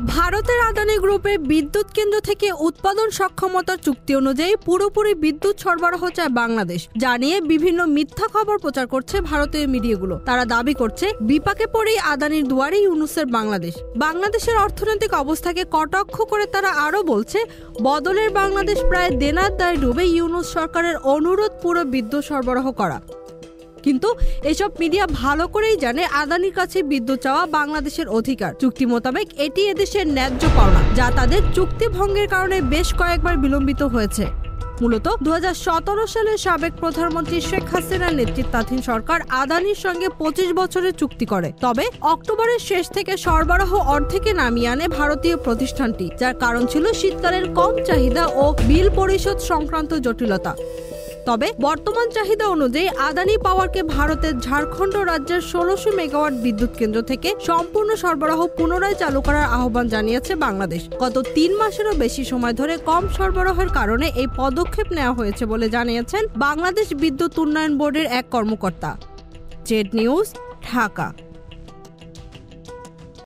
ভারতের আদানি গ্রুপের বিদ্যুৎ কেন্দ্র থেকে উৎপাদন সক্ষমতার চুক্তি অনুযায়ী পুরোপুরি বিদ্যুৎ সরবরাহ চায় বাংলাদেশ, যা নিয়ে বিভিন্ন মিথ্যা খবর প্রচার করছে ভারতীয় মিডিয়াগুলো। তারা দাবি করছে বিপাকে পড়েই আদানির দুয়ারে ইউনূসের বাংলাদেশের অর্থনৈতিক অবস্থাকে কটাক্ষ করে তারা আরো বলছে, বদলের বাংলাদেশ প্রায় দেনার দায়ে ডুবে ইউনূস সরকারের অনুরোধ পুরো বিদ্যুৎ সরবরাহ করা। কিন্তু এসব মিডিয়া ভালো করেই জানে আদানির কাছে বিদ্যুৎ চাওয়া বাংলাদেশের অধিকার। চুক্তি মোতাবেক এটি এদেশের ন্যায্য পাওনা, যা তাদের চুক্তি ভঙ্গের কারণে বেশ কয়েকবার বিলম্বিত হয়েছে। মূলত 2017 সালে সাবেক প্রধানমন্ত্রী শেখ হাসিনার নেতৃত্বাধীন সরকার আদানির সঙ্গে 25 বছরের চুক্তি করে। তবে অক্টোবরের শেষ থেকে সরবরাহ অর্ধেকে নামিয়ে আনে ভারতীয় প্রতিষ্ঠানটি, যার কারণ ছিল শীতকালের কম চাহিদা ও বিল পরিশোধ সংক্রান্ত জটিলতা। তবে বর্তমান চাহিদা অনুযায়ী আদানি পাওয়ারকে ভারতের ঝাড়খণ্ড রাজ্যের 1600 মেগাওয়াট বিদ্যুৎ কেন্দ্র থেকে সম্পূর্ণ সরবরাহ পুনরায় চালু করার আহ্বান জানিয়েছে বাংলাদেশ। গত 3 মাসেরও বেশি সময় ধরে কম সরবরাহের কারণে এই পদক্ষেপ নেওয়া হয়েছে বলে জানিয়েছেন বাংলাদেশ বিদ্যুৎ উন্নয়ন বোর্ডের এক কর্মকর্তা। Z news, Dhaka.